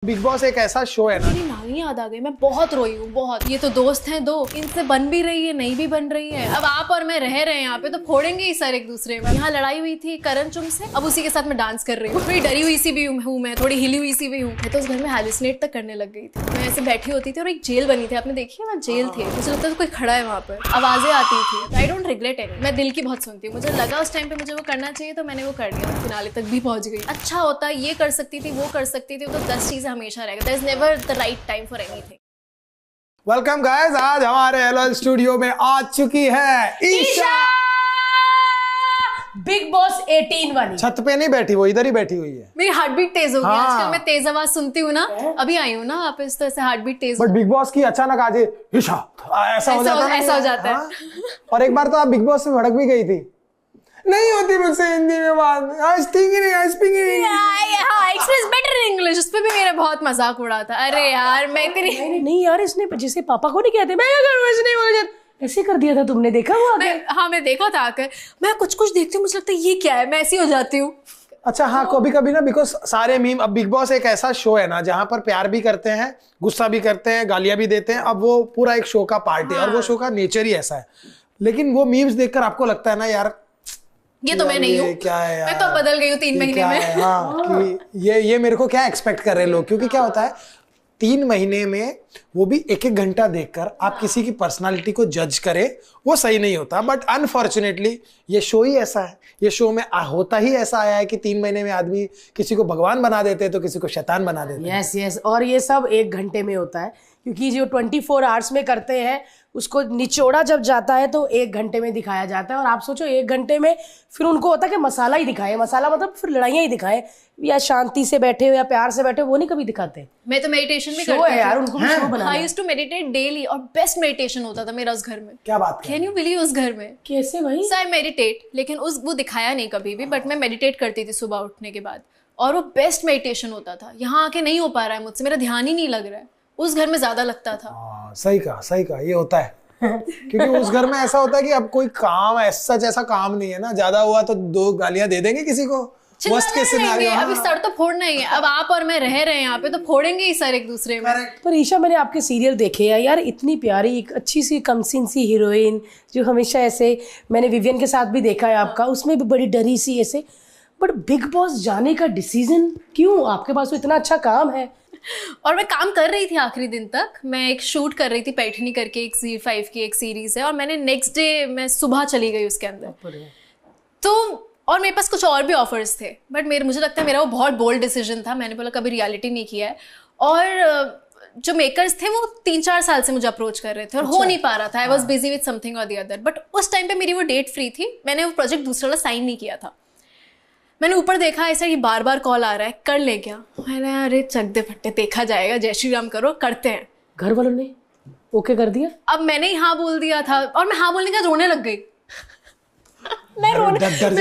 Big boss एक ऐसा show है ना। मेरी नानी याद आ गई, मैं बहुत रोई हूँ बहुत। ये तो दोस्त हैं दो, इनसे बन भी रही है नहीं भी बन रही है। अब आप और मैं रह रहे हैं यहाँ पे तो फोड़ेंगे ही सर एक दूसरे में। यहाँ लड़ाई हुई थी करण चुम से, अब उसी के साथ मैं डांस कर रही हूँ। थोड़ी डरी हुई सी भी हूँ मैं, थोड़ी हिली हुई सी भी हूँ। मैं तो उस घर में हैलुसिनेट तक करने लग गई थी। मैं ऐसे बैठी होती थी और एक जेल बनी थी, आपने देखी है वहाँ जेल थी, मुझे लगता था कोई खड़ा है वहाँ पर, आवाजें आती थी। आई डोंट रिग्रेट एनी, मैं दिल की बहुत सुनती हूँ। मुझे लगा उस टाइम पे मुझे वो करना चाहिए तो मैंने वो कर लिया, फिनाले तक भी पहुंच गई। अच्छा होता, ये कर सकती थी वो कर सकती थी, तो 10 चीजें हमेशा रहेगा। Never the right time for anything. Welcome guys, आज हमारे एलओएल स्टूडियो में आ चुकी है ईशा। बिग बॉस 18 वाली छत पे नहीं बैठी, वो इधर ही बैठी हुई है। मेरी हार्ट बीट तेज हो गई। हाँ। आजकल मैं तेज आवाज सुनती हूँ ना, अभी आई हूँ ना वापस, तो ऐसे हार्ट बीट तेज। बट बिग बॉस की अचानक आज ईशा ऐसा हो जाता है, ऐसा हो जाता है। हाँ? और एक बार तो आप बिग बॉस में भड़क भी गई थी। नहीं होती मुझसे हिंदी में बात, एक्सप्रेस बेटर इन इंग्लिश। उस पे भी मेरा बहुत मजाक उड़ा था। अरे यार मैं इतनी नहीं यार, इसने जिसे पापा को नहीं कहते, मैं क्या करूं, ऐसे नहीं बोला, ऐसे कर दिया था तुमने, देखा हुआ? हाँ मैं देखा था आकर। मैं कुछ कुछ देखती हूँ, मुझे लगता है ये क्या है, मैं ऐसी हो जाती हूँ। अच्छा हाँ, कभी कभी ना, बिकॉज सारे मीम, अब बिग बॉस एक ऐसा शो है ना जहां पर प्यार भी करते हैं, गुस्सा भी करते हैं, गालियां भी देते हैं। अब वो पूरा एक शो का पार्ट है और वो शो का नेचर ही ऐसा है। लेकिन वो मीम्स देखकर आपको लगता है ना यार, ये तो मैं नहीं हूँ, क्या है यार, मैं तो बदल गई हूँ 3 महीने में। हाँ, कि ये मेरे को क्या एक्सपेक्ट कर रहे हैं लोग। क्योंकि क्या होता है, 3 महीने में वो भी 1-1 घंटा देखकर आप किसी की पर्सनालिटी को जज करें, वो सही नहीं होता। बट अनफॉर्चुनेटली ये शो ही ऐसा है, ये शो में होता ही ऐसा आया है कि 3 महीने में आदमी किसी को भगवान बना देते हैं तो किसी को शैतान बना देते हैं। यस, और ये सब 1 घंटे में होता है, क्योंकि जो 24 आवर्स में करते हैं उसको निचोड़ा जब जाता है तो 1 घंटे में दिखाया जाता है। और आप सोचो 1 घंटे में फिर उनको होता है कि मसाला ही दिखाए, मसाला मतलब फिर लड़ाइयाँ ही दिखाए, या शांति से बैठे हो या प्यार से बैठे हो, वो नहीं कभी दिखाते। मैं तो मेडिटेशन भी शो करती है यार, उनको भी शो बनाना है। I used to meditate daily और बेस्ट मेडिटेशन होता था मेरा उस घर में। क्या बात है, कैन यू बिलीव? उस घर में कैसे भाई? सो आई मेडिटेट, लेकिन वो दिखाया नहीं कभी भी, बट मैं मेडिटेट करती थी सुबह उठने के बाद, और वो बेस्ट मेडिटेशन होता था। यहाँ आके नहीं हो पा रहा है मुझसे, मेरा ध्यान ही नहीं लग रहा है। उस घर में ज्यादा लगता था। सही कहा, ये होता है। क्योंकि उस घर में ऐसा होता है कि अब कोई काम ऐसा काम नहीं है ना, ज्यादा हुआ तो 2 गालियां दे देंगे किसी को, वर्स्ट केस सिनेरियो। अभी सर तो फोड़ना ही है। अब आप और मैं रह रहे हैं यहाँ पे तो फोड़ेंगे ही सर एक दूसरे में। पर ईशा, मैंने आपके सीरियल देखे हैं यार, इतनी प्यारी एक अच्छी सी कमसिन सी हीरोइन जो हमेशा ऐसे, मैंने विवियन के साथ भी देखा है आपका, उसमें भी बड़ी डरी सी ऐसे। बट बिग बॉस जाने का डिसीजन क्यों? आपके पास तो इतना अच्छा काम है। और मैं काम कर रही थी आखिरी दिन तक। मैं एक शूट कर रही थी पैठनी करके, एक ZEE5 की एक सीरीज है, और मैंने नेक्स्ट डे मैं सुबह चली गई उसके अंदर। तो और मेरे पास कुछ और भी ऑफर्स थे, बट मुझे लगता है मेरा वो बहुत बोल्ड डिसीजन था। मैंने बोला कभी रियलिटी नहीं किया है। और जो मेकर्स थे वो 3-4 साल से मुझे अप्रोच कर रहे थे और हो नहीं पा रहा था। I was busy with something और द अदर। बट उस टाइम पे मेरी वो डेट फ्री थी, मैंने वो प्रोजेक्ट दूसरा वाला साइन नहीं किया था। मैंने ऊपर देखा ऐसा कि बार कॉल आ रहा है, कर ले क्या? मैंने अरे चक दे फट्टे, देखा जाएगा, जय श्री राम करो, करते हैं। घर वालों ने ओके कर दिया? अब मैंने ही हाँ बोल दिया था, और मैं हाँ बोलने का रोने लग गई। मैं इतनी डर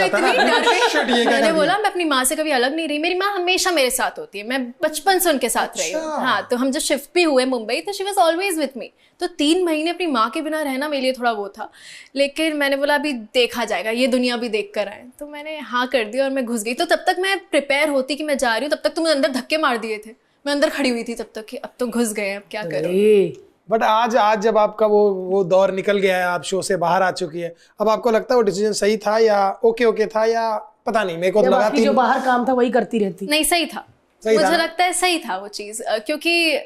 गई। मैंने बोला मैं अपनी माँ से कभी अलग नहीं रही, मेरी माँ हमेशा मेरे साथ होती है, मैं बचपन से उनके साथ रही हूँ। हाँ, तो हम जब शिफ्ट भी हुए मुंबई तो she was always with me. तो 3 महीने अपनी माँ के बिना रहना मेरे लिए थोड़ा वो था। लेकिन मैंने बोला अभी देखा जाएगा, ये दुनिया भी देख कर आए। तो मैंने हाँ कर दी और मैं घुस गई। तो तब तक मैं प्रिपेयर होती कि मैं जा रही हूँ, तब तक तो मुझे अंदर धक्के मार दिए थे। मैं अंदर खड़ी हुई थी तब तक कि अब तो घुस गए, अब क्या करूँ। बट आज जब आपका वो दौर निकल गया है, आप शो से बाहर आ चुकी है, अब आपको लगता है वो डिसीजन सही था या ओके था, या पता नहीं? मेरे को लगा जो बाहर काम था वही करती रहती। नहीं, सही था। मुझे लगता है सही था वो चीज़, क्योंकि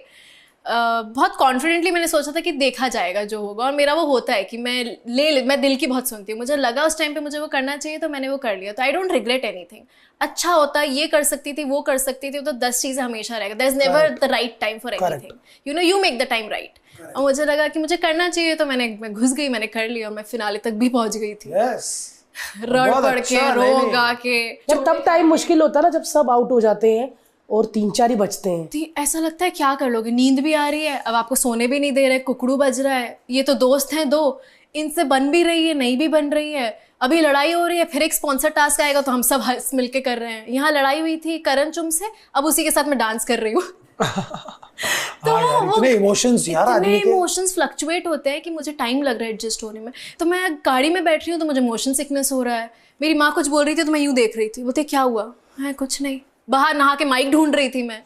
बहुत कॉन्फिडेंटली मैंने सोचा था कि देखा जाएगा जो होगा। और मेरा वो होता है कि मैं दिल की बहुत सुनती हूँ। मुझे लगा उस टाइम पे मुझे वो करना चाहिए तो मैंने वो कर लिया। तो आई डोंट रिग्रेट एनीथिंग। अच्छा होता, ये कर सकती थी वो कर सकती थी, तो 10 चीजें हमेशा रहेगा। There is never the right time for anything, you know, you make the time right. और मुझे लगा कि मुझे करना चाहिए तो मैं घुस गई, मैंने कर लिया। मैं फिनाले तक भी पहुंच गई थी। रड़ पड़ के, रो गा के। तब टाइम मुश्किल होता है ना, जब सब आउट हो जाते हैं और 3-4 ही बचते हैं। तो ऐसा लगता है क्या कर लोगे, नींद भी आ रही है, अब आपको सोने भी नहीं दे रहे, कुकड़ू बज रहा है, ये तो दोस्त हैं 2, इनसे बन भी रही है नहीं भी बन रही है, अभी लड़ाई हो रही है, फिर एक स्पॉन्सर टास्क आएगा तो हम सब हंस मिलके कर रहे हैं। यहाँ लड़ाई हुई थी करण चुम से, अब उसी के साथ मैं डांस कर रही हूँ। तो इतने इमोशंस यार, इतने इमोशंस फ्लक्चुएट होते हैं कि मुझे टाइम लग रहा है एडजस्ट होने में। तो मैं गाड़ी में बैठ रही हूँ तो मुझे मोशन सिकनेस हो रहा है। मेरी माँ कुछ बोल रही थी तो मैं यूं देख रही थी, बोलते क्या हुआ है? कुछ नहीं। बाहर नहा के माइक ढूंढ रही थी मैं।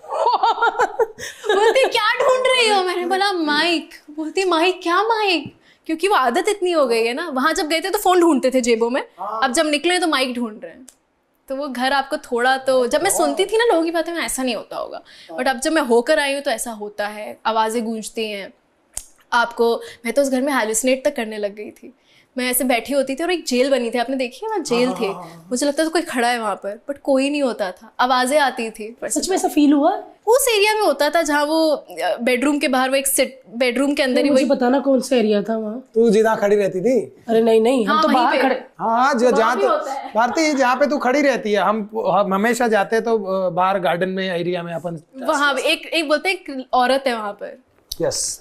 क्या ढूंढ रही हो? मैंने बोला माइक। बोलती माइक? क्या माइक? क्योंकि वो आदत इतनी हो गई है ना, वहां जब गए थे तो फोन ढूंढते थे जेबों में, अब जब निकले तो माइक ढूंढ रहे हैं। तो वो घर आपको थोड़ा, तो जब मैं सुनती थी ना लोगों की बातें में ऐसा नहीं होता होगा, बट अब जब मैं होकर आई हूँ तो ऐसा होता है, आवाज़ें गूंजती हैं आपको। मैं तो उस घर में हैलुसिनेट तक करने लग गई थी। मैं ऐसे बैठी होती थी और एक जेल बनी थी, आपने देखी है वहाँ जेल थे, मुझे लगता था कोई खड़ा है वहाँ पर, बट कोई नहीं होता था, आवाज़ें आती थी। सच में ऐसा फील हुआ? उस एरिया में होता था जहाँ वो बेडरूम के बाहर वो एक बेडरूम के अंदर ही मुझे बताना कौन सा एरिया था वहाँ? तू जहाँ खड़ी रहती थी? अरे नहीं, हम तो बाहर खड़े। हाँ, जहाँ तो भारती जहाँ पे तू खड़ी रहती है, हम हमेशा जाते तो बाहर गार्डन में एरिया में अपन, वहाँ एक बोलते हैं एक औरत है वहाँ पर। यस,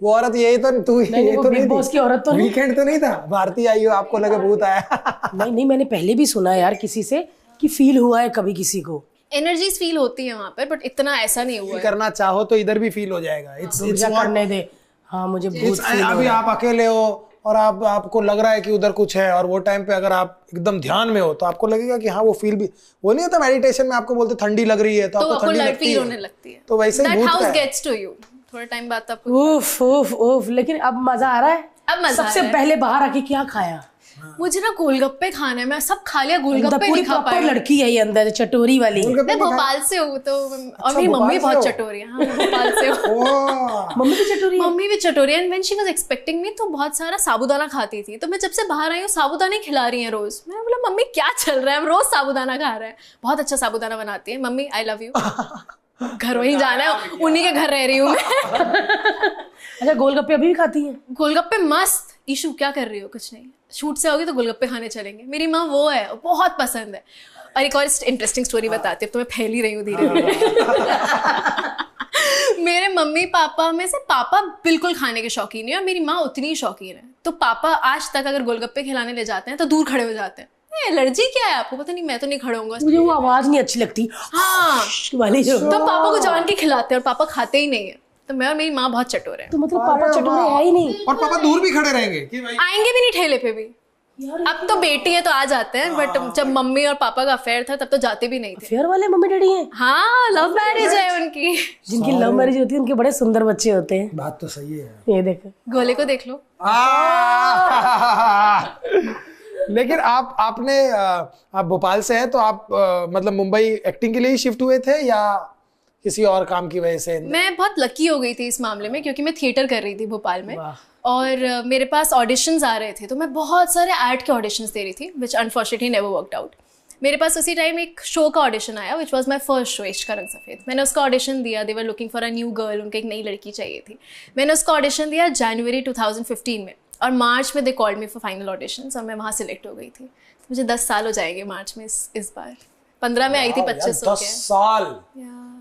वो औरत यही तो तू, ये तो नहीं बॉस की औरत तो नहीं। वीकेंड तो नहीं था? भारती आई हो, आपको लगे भूत आया? नहीं, मैंने पहले भी सुना है यार किसी से कि फील हुआ है कभी किसी को। एनर्जीज फील होती है वहाँ पर, बट इतना ऐसा नहीं हुआ है। करना चाहो तो इधर भी फील हो जाएगा। इट्स करने दे। हाँ, मुझे भूत फील हो अभी रहा है। आप अकेले हो और आपको लग रहा है कि उधर कुछ है, और वो टाइम पे अगर आप एकदम ध्यान में हो तो आपको लगेगा कि हाँ वो फील भी, वो नहीं होता मेडिटेशन में आपको बोलते ठंडी लग रही है तो आपको ठंडी लगती फील होने लगती है। तो वैसे ही That भूत house का है। gets to you। थोड़ा टाइम बाद आपको उफ, लेकिन अब मजा आ रहा है। अब मजा सबसे आ रहा है। पहले बाहर आके क्या खाया? मुझे ना गोलगप्पे खाने में, सब खा लिया, गोलगप्पे पूरी नहीं खा प्रॉपर पाई। लड़की है ये अंदर, चटोरी वाली। मैं भोपाल से हूँ तो, और मेरी मम्मी बहुत चटोरी है। हाँ, मैं भोपाल से हूँ। ओह, मम्मी भी चटोरी है? मम्मी भी चटोरी है। And when she was expecting me तो बहुत सारा साबूदाना खाती थी, तो मैं जब से बाहर आई हूँ साबूदाना खिला रही हैं रोज। मैंने बोला मम्मी क्या चल रहा है, हम रोज साबूदाना खा रहे हैं। बहुत अच्छा साबूदाना बनाती है मम्मी, आई लव यू। घर वहीं जाना है, उन्हीं के घर रह रही हूँ मैं। अच्छा, गोलगप्पे अभी भी खाती हैं? गोलगप्पे मस्त। ईशू क्या कर रही हो? कुछ नहीं, शूट से आओगी तो गोलगप्पे खाने चलेंगे। मेरी माँ वो है, बहुत पसंद है। और एक और इंटरेस्टिंग स्टोरी बताती हूँ, तो मैं फैल ही रही हूँ धीरे धीरे। मेरे मम्मी पापा में से पापा बिल्कुल खाने के शौकीन है और मेरी माँ उतनी ही शौकीन है। तो पापा आज तक अगर गोलगप्पे खिलाने ले जाते हैं तो दूर खड़े हो जाते हैं। एलर्जी क्या है आपको? पता नहीं, मैं तो नहीं खड़ा होऊंगा। मुझे वो आवाज नहीं अच्छी लगती हाँ, वाली जो। तो पापा को जान के खिलाते हैं और पापा खाते ही नहीं है। तो मैं और मेरी माँ बहुत चटोरे हैं। तो मतलब पापा चटोरे है ही नहीं? और पापा दूर भी खड़े रहेंगे कि भाई आएंगे भी नहीं ठेले पे भी। अब तो बेटी है तो आ जाते हैं, बट जब मम्मी और पापा का अफेयर था तब तो जाते भी नहीं थे। फेयर वाले मम्मी डैडी हैं? हाँ, लव मैरिज है उनकी। जिनकी लव मैरिज होती है उनके बड़े सुंदर बच्चे होते हैं। बात तो सही है। ये देखो, गोले को देख लो। लेकिन आप भोपाल से हैं तो आप मतलब मुंबई एक्टिंग के लिए ही शिफ्ट हुए थे या किसी और काम की वजह से? मैं बहुत लकी हो गई थी इस मामले में, क्योंकि मैं थिएटर कर रही थी भोपाल में और मेरे पास ऑडिशंस आ रहे थे, तो मैं बहुत सारे ऐड के ऑडिशंस दे रही थी, which unfortunately never worked out. मेरे पास उसी टाइम एक शो का ऑडिशन आया, which was my first show, Ishq Ka Rang Safed. मैंने उसका ऑडिशन दिया। They were looking for a new girl, उनको एक नई लड़की चाहिए थी। मैंने उसका ऑडिशन दिया जनवरी 2015 में, और मार्च में they called me for final auditions, और मैं वहाँ सिलेक्ट हो गई थी। तो मुझे 10 साल हो जाएंगे मार्च में इस बार। 15 में आई थी 25 हो 10 साल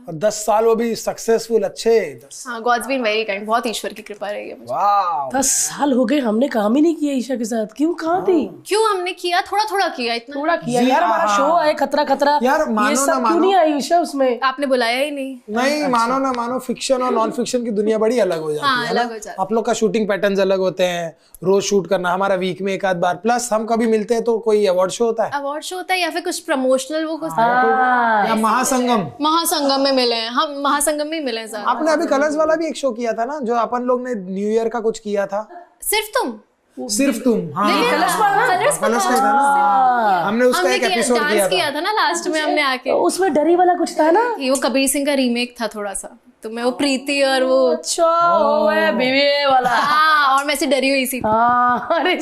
और 10 साल वो भी सक्सेसफुल, अच्छे 10। हाँ, गॉड्स बीन वेरी काइंड, बहुत ईश्वर की कृपा रही है मुझे। वाह, 10 साल हो गए, हमने काम ही नहीं किया ईशा के साथ। क्यों? कहाँ थी? क्यों हमने किया? थोड़ा थोड़ा किया, इतना थोड़ा किया यार। हमारा शो है खतरा खतरा, यार मानो ये ना सब क्यों मानो। नहीं आई ईशा उसमें? आपने बुलाया ही नहीं। नहीं मानो ना मानो, फिक्शन और नॉन फिक्शन की दुनिया बड़ी अलग हो जाती हाँ, है अलग ना? हो जाती है। आप लोग का शूटिंग पैटर्न्स अलग होते हैं, रोज शूट करना, हमारा वीक में एक आध बार, प्लस हम कभी मिलते हैं तो कोई अवार्ड शो होता है अवार्ड शो होता है या फिर कुछ प्रमोशनल, वो कुछ या महासंगम। महासंगम में मिले हैं हम, महासंगम में ही मिले हैं ज्यादा। आपने अभी कलर्स वाला भी एक शो किया था ना, जो अपन लोग ने न्यू ईयर का कुछ किया था। सिर्फ तुम? सिर्फ तुम? हाँ, कलर्स कलर्स का ही था ना, हमने उसका एक एपिसोड डांस किया किया था ना लास्ट में हमने आके। उसमें डरी वाला कुछ था ना? ये वो कबीर सिंह का रीमेक था थोड़ा सा, तो मैं वो प्रीति और वो अच्छा बीवी वाला। हाँ, और मैं से डरी हुई सी। हाँ, अरे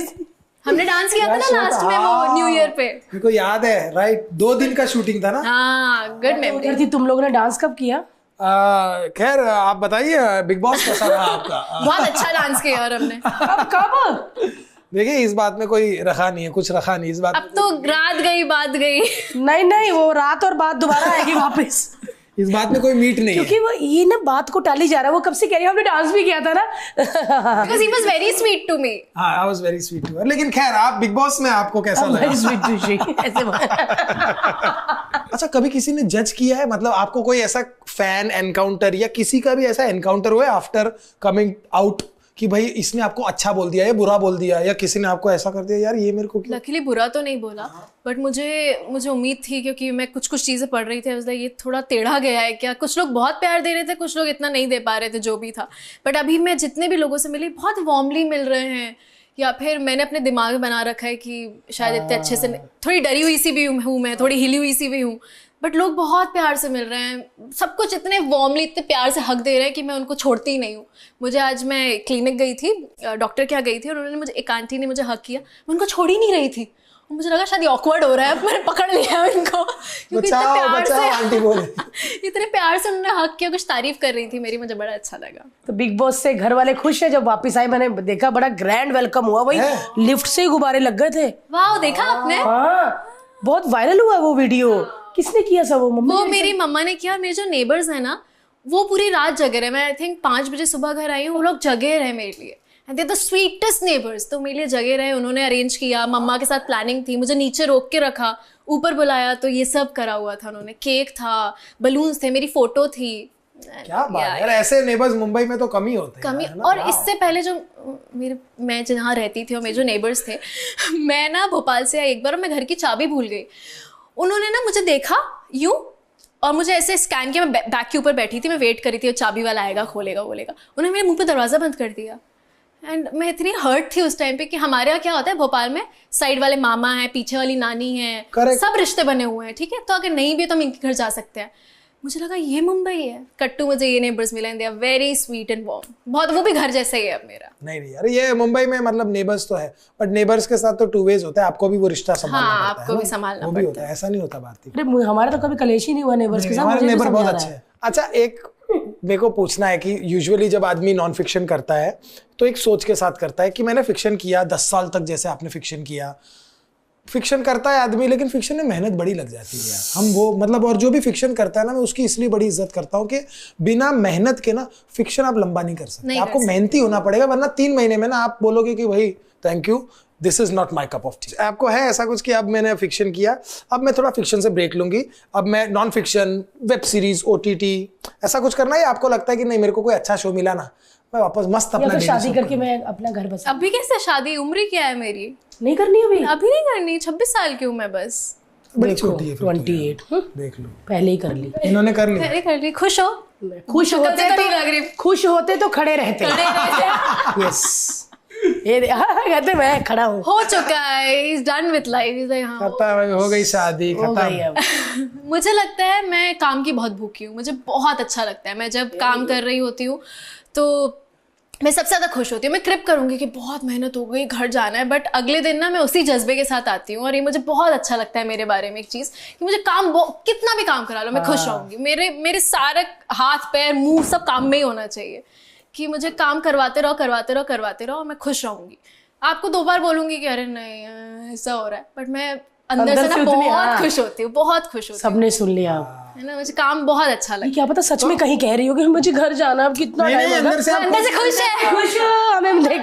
हमने डांस किया था ना लास्ट में वो न्यू ईयर पे। मेरे को याद है, राइट, 2 दिन का शूटिंग था ना। हाँ, गुड मेमोरी। उधर थी। तुम लोगों ने डांस कब किया? खैर आप बताइए, बिग बॉस कैसा रहा आपका? बहुत अच्छा डांस किया और हमने। कब? देखिए, इस बात में कोई रखा नहीं है, कुछ रखा नहीं इस बात। अब तो रात गई बात गई। नहीं, वो रात और बात दोबारा आएगी वापस। इस बात में कोई मीट नहीं है, क्योंकि वो ये ना बात को टाली जा रहा है। वो कब से कह रही है, हमने डांस भी किया था ना। Because he was very sweet to me. हाँ, I was very sweet to her. लेकिन खैर, आप बिग बॉस में आपको कैसा लगा? Very sweet to she. ऐसे अच्छा, कभी किसी ने जज किया है, मतलब आपको कोई ऐसा फैन एनकाउंटर या किसी का भी ऐसा एनकाउंटर हुआ है आफ्टर कमिंग आउट कि भाई इसने आपको अच्छा बोल दिया या बुरा बोल दिया या किसी ने आपको ऐसा कर दिया, यार ये मेरे को क्यों? लकीली बुरा तो नहीं बोला, बट मुझे उम्मीद थी, क्योंकि मैं कुछ चीज़ें पढ़ रही थी, ये थोड़ा टेढ़ा गया है क्या। कुछ लोग बहुत प्यार दे रहे थे, कुछ लोग इतना नहीं दे पा रहे थे, जो भी था। बट अभी मैं जितने भी लोगों से मिली बहुत वार्मली मिल रहे हैं, या फिर मैंने अपने दिमाग में बना रखा है कि शायद इतने अच्छे से थोड़ी डरी हुई सी भी हूँ मैं, थोड़ी हिली हुई सी भी हूँ, बट लोग बहुत प्यार से मिल रहे हैं, सब कुछ इतने वार्मली इतने प्यार से हक दे रहे हैं कि मैं उनको छोड़ती ही नहीं हूँ। मुझे आज मैं क्लिनिक गई थी, डॉक्टर के यहाँ गई थी, और उन्होंने एक आंटी ने मुझे हक किया, मैं उनको छोड़ ही नहीं रही थी, और मुझे लगा शायद ऑकवर्ड हो रहा है, मैंने पकड़ लिया उनको, क्योंकि इतने प्यार से उन्होंने हक किया, कुछ तारीफ कर रही थी मेरी, मुझे बड़ा अच्छा लगा। तो बिग बॉस से घर वाले खुश है जब वापस आए? मैंने देखा बड़ा ग्रैंड वेलकम हुआ भाई, लिफ्ट से ही गुब्बारे लग गए थे। वाह, देखा आपने? हाँ, बहुत वायरल हुआ वो वीडियो। किसने किया सब? वो मेरी मम्मा ने किया। और मेरे जो नेबर्स हैं ना, वो पूरी रात जगे रहे। मैं आई थिंक 5 बजे सुबह घर आई हूँ, वो लोग जगे रहे मेरे लिए, and they the sweetest neighbours. तो मेरे लिए जगे रहे, उन्होंने अरेंज किया, मम्मा के साथ प्लानिंग थी, मुझे नीचे रोक के रखा, ऊपर बुलाया, तो ये सब करा हुआ था उन्होंने। केक था, बलून्स थे, मेरी फोटो थी। क्या बात है यार, ऐसे नेबर्स मुंबई में तो कम ही होते हैं। कमी। और इससे पहले जो मैं जहाँ रहती थी और मेरे जो नेबर्स थे, मैं ना भोपाल से आई एक बार, मैं घर की चाबी भूल गई। उन्होंने ना मुझे देखा यूं, और मुझे ऐसे स्कैन किया, मैं बैग के ऊपर बैठी थी, मैं वेट करी थी चाबी वाला आएगा, खोलेगा बोलेगा। उन्होंने मेरे मुंह पे दरवाज़ा बंद कर दिया, एंड मैं इतनी हर्ट थी उस टाइम पे कि हमारे यहाँ क्या होता है भोपाल में, साइड वाले मामा है, पीछे वाली नानी है, सब रिश्ते बने हुए हैं, ठीक है, तो अगर नहीं भी तो हम इनके घर जा सकते हैं। मुझे लगा ये मुंबई है। कट्टू मुझे ये नेबर्स मिले, they are very sweet and warm, बहुत, वो भी घर जैसे ही है अब मेरा। नहीं यार, ये मुंबई में मतलब नेबर्स तो है, बट नेबर्स के साथ तो 2 वेज होता है, आपको भी वो रिश्ता संभालना पड़ता है। आपको भी संभालना पड़ता है, होता है, ऐसा नहीं होता भारतीय। अरे हमारा तो कभी कलेश ही नहीं हुआ नेबर्स के साथ। हमारे नेबर बहुत अच्छे हैं। अच्छा, एक मेरे को पूछना है कि यूजुअली जब आदमी नॉन फिक्शन करता है तो एक सोच के साथ करता है कि मैंने फिक्शन किया 10 साल तक, जैसे आपने फिक्शन किया, फिक्शन करता है आदमी, लेकिन फिक्शन में मेहनत बड़ी लग जाती है यार। हम वो मतलब, और जो भी फिक्शन करता है ना, मैं उसकी इसलिए बड़ी इज्जत करता हूँ कि बिना मेहनत के ना फिक्शन आप लंबा नहीं कर सकते, आपको मेहनती होना पड़ेगा, वरना 3 महीने में ना आप बोलोगे कि भाई thank you, this is not my cup of T. आपको है ऐसा कुछ कि अब मैंने फिक्शन किया, अब मैं थोड़ा फिक्शन से ब्रेक लूंगी, अब मैं non fiction, web series, OTT ऐसा कुछ करना है? आपको लगता है कि नहीं, मेरे को कोई अच्छा शो मिला ना, मैं वापस मस्त अपना शादी करके मैं अपना घर बसा? अभी कैसे शादी, उम्र क्या है मेरी? नहीं करनी अभी नहीं करनी, 26 साल की हूँ मैं बस। बड़ी छोटी है 28। देख लो, पहले ही कर ली इन्होंने, कर ली। पहले कर ली। खुश हो? खुश होते तो खड़े रहते। यस, ये कहते मैं खड़ा हूँ। हो चुका है, इज डन विद लाइफ, हो गई शादी, खत्म। मुझे लगता है मैं काम की बहुत भूखी हूँ, मुझे बहुत अच्छा लगता है। मैं जब काम कर रही होती हूँ तो मैं सबसे ज़्यादा खुश होती हूँ। मैं क्रिप करूँगी कि बहुत मेहनत हो गई, घर जाना है, बट अगले दिन ना मैं उसी जज्बे के साथ आती हूँ। और ये मुझे बहुत अच्छा लगता है मेरे बारे में एक चीज़, कि मुझे काम कितना भी काम करा लो, मैं खुश रहूँगी। मेरे सारे हाथ पैर मुंह सब काम में ही होना चाहिए, कि मुझे काम करवाते रहो, और मैं खुश रहूँगी। आपको 2 बार बोलूँगी कि अरे नहीं ऐसा हो रहा है, बट मैं अंदर से ना बहुत खुश होती हूँ, बहुत खुश होती हूँ। सबने सुन लिया है ना, मुझे काम बहुत अच्छा लगता है। क्या पता सच में कहीं कह रही हो कि मुझे घर जाना, अब कितना टाइम होगा? अंदर से खुश है, खुश हो हमें देख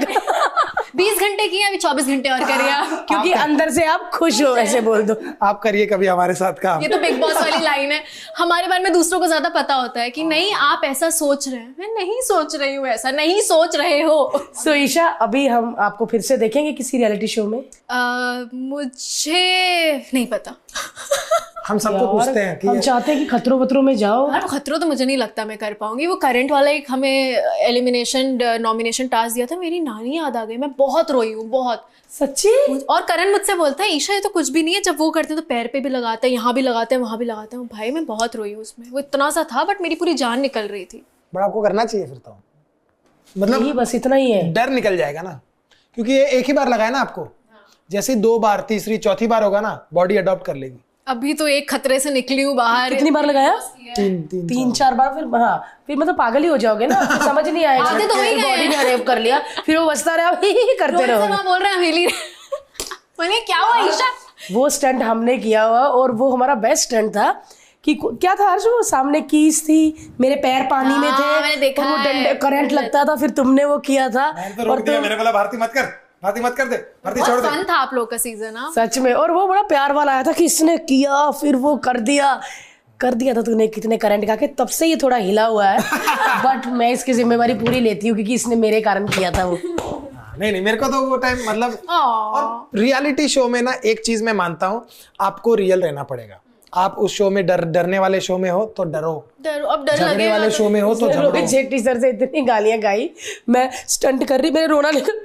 20 घंटे की, अभी 24 घंटे और करिए, क्योंकि अंदर से आप खुश हो, ऐसे बोल दो। आप करिए कभी हमारे साथ काम। ये तो बिग बॉस वाली लाइन है। हमारे बारे में दूसरों को ज्यादा पता होता है कि नहीं आप ऐसा सोच रहे हैं, मैं नहीं सोच रही हूँ, ऐसा नहीं सोच रहे हो। सो ईशा, अभी हम आपको फिर से देखेंगे किसी रियलिटी शो में? मुझे नहीं पता। हम सबको पूछते हैं कि हम चाहते हैं कि खतरों वतरों में जाओ। खतरों तो मुझे नहीं लगता मैं कर पाऊंगी। वो करंट वाला एक हमें एलिमिनेशन नॉमिनेशन टास्क दिया था, मेरी नानी याद आ गई, मैं बहुत रोई हूँ, बहुत सच्ची। और करण मुझसे बोलता है ईशा ये तो कुछ भी नहीं है, जब वो करते हैं तो पैर पे भी लगाते हैं, यहाँ भी लगाते हैं, वहाँ भी लगाते हैं। भाई मैं बहुत रोई हूँ उसमें, वो इतना सा था बट मेरी पूरी जान निकल रही थी। बट आपको करना चाहिए फिर तो, मतलब यही बस इतना ही है, डर निकल जाएगा ना, क्योंकि ये एक ही बार लगाया ना आपको, जैसे 2 बार, तीसरी चौथी बार होगा ना, बॉडी अडॉप्ट कर लेगी। अभी तो एक खतरे से निकली हूँ बाहर। कितनी बार लगाया? 3-4 बार। फिर हाँ, फिर मतलब पागल ही हो जाओगे ना, फिर समझ नहीं आएगा। आधे तो वही बॉडी ने रेप कर लिया, फिर वो बचता रहा, ही करते रहो। बोल रहे हैं हवेली मैंने क्या हुआ ईशा? वो स्टंट हमने किया हुआ, और वो हमारा बेस्ट स्टंट था कि क्या था हर्ष, वो सामने कीज थी, मेरे पैर पानी में थे, मैंने देखा, वो डंडे करंट लगता था, फिर तुमने वो किया था। मैंने बोला भारती मत कर, भारती मत कर दे, भारती छोड़ दे। फन था आप लोग का सीजन। सच में, और वो बड़ा प्यार वाला आया था कि इसने किया, फिर वो कर दिया। कर दिया था तूने कितने करंट का के, तब से ये थोड़ा हिला हुआ है। बट मैं इसकी जिम्मेवारी पूरी लेती हूँ क्योंकि इसने मेरे कारण किया था वो। नहीं नहीं, मेरे को तो वो टाइम मतलब, और रियलिटी शो में ना एक चीज मैं मानता हूँ, आपको रियल रहना पड़ेगा। आप उस शो में डरने वाले शो में हो तो डरो, अब डर झगड़े लगेगा वाले शो में हो तो झगड़ो। रोहित शेट्टी सर से इतनी गालियां गाई, मैं स्टंट कर रही, मेरे रोना निकल,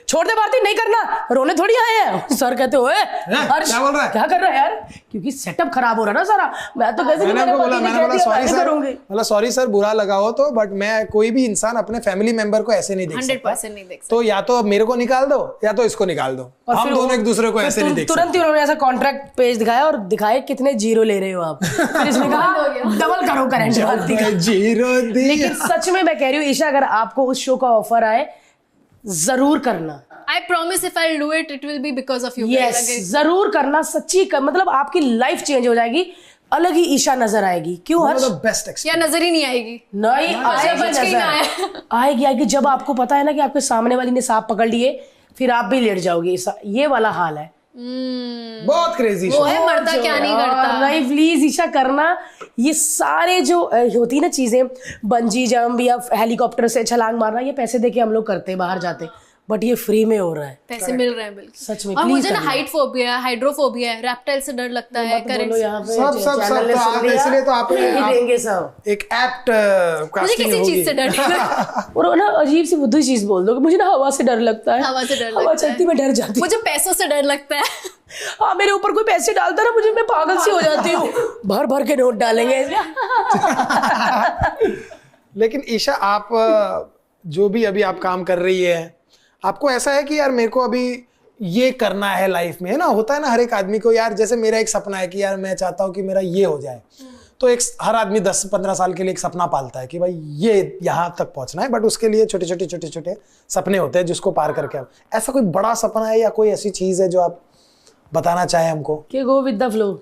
छोड़ दे भारती, नहीं करना, रोने थोड़ी आए हैं। सर कहते हुए हर्ष क्या बोल रहा है? क्या कर रहा है यार, क्योंकि सेटअप खराब हो रहा है ना सारा। मैं तो कैसे मैंने बोला सॉरी सर, करूंगी। मतलब सॉरी सर बुरा लगा हो तो, बट मैं कोई भी इंसान अपने फैमिली मेंबर को ऐसे नहीं देख सकता। 100% नहीं देख सकता। तो या तो अब मेरे को निकाल दो या तो इसको निकाल दो, हम दोनों एक दूसरे को ऐसे नहीं देख सकते। तुरंत ही उन्होंने ऐसा कॉन्ट्रैक्ट पेज दिखाया और दिखाए कितने जीरो ले रहे हो आप। फिर इसने कहा डबल करो करंट भारती का। जीरो दिया। लेकिन सच में मैं कह रही हूँ ईशा, अगर आपको उस शो का ऑफर आए जरूर करना। I promise if I'll do it, it will be because of you. Yes जरूर करना, सच्ची मतलब आपकी लाइफ चेंज हो जाएगी, अलग ही ईशा नजर आएगी। क्यों हर्ष? बेस्ट या नजर ही नहीं आएगी। नहीं आएगी बच के ही ना नजर, आएगी जब आपको पता है ना कि आपके सामने वाली ने सांप पकड़ लिए, फिर आप भी लेट जाओगे। ये वाला हाल है। बहुत क्रेजी वो है मरता क्या नहीं करता। नहीं प्लीज ईशा करना। ये सारे जो होती ना चीजें, बंजी जंप या हेलीकॉप्टर से छलांग मारना, ये पैसे देके हम लोग करते हैं, बाहर जाते, बट ये फ्री में हो रहा है, पैसे मिल रहे हैं बिल्कुल सच में। और please मुझे ना करना। हाइट फोबिया है, हाइड्रोफोबिया है, रेप्टाइल से डर लगता है, करंट से। यहाँ पे सब चैनल ने तो सुन आप, लिया, इसलिए तो आप देंगे सब। एक एप्ट मुझे कास्टिंग किसी होगी। चीज से डर नहीं लगता। और ना अजीब सी बुद्धू चीज बोल दो कि मुझे ना हवा से डर लगता है, हवा से डर हवा लगता चलती है। मैं डर जाती हूँ। मुझे पैसों से डर लगता है। हाँ मेरे ऊपर कोई पैसे डालता ना, मुझे, मैं पागल सी हो जाती हूँ। भर भर के नोट डालेंगे। लेकिन ईशा, आप जो भी अभी आप काम कर रही है, आपको ऐसा है कि यार मेरे को अभी ये करना है लाइफ में, है ना? होता है ना हर एक आदमी को, यार जैसे मेरा एक सपना है कि यार मैं चाहता हूँ कि मेरा ये हो जाए। तो एक हर आदमी 10-15 साल के लिए एक सपना पालता है कि भाई ये यहाँ तक पहुंचना है, बट उसके लिए छोटे छोटे सपने होते हैं जिसको पार करके आप, ऐसा कोई बड़ा सपना है या कोई ऐसी चीज है जो आप बताना चाहे हमको? कि गो विद द फ्लो।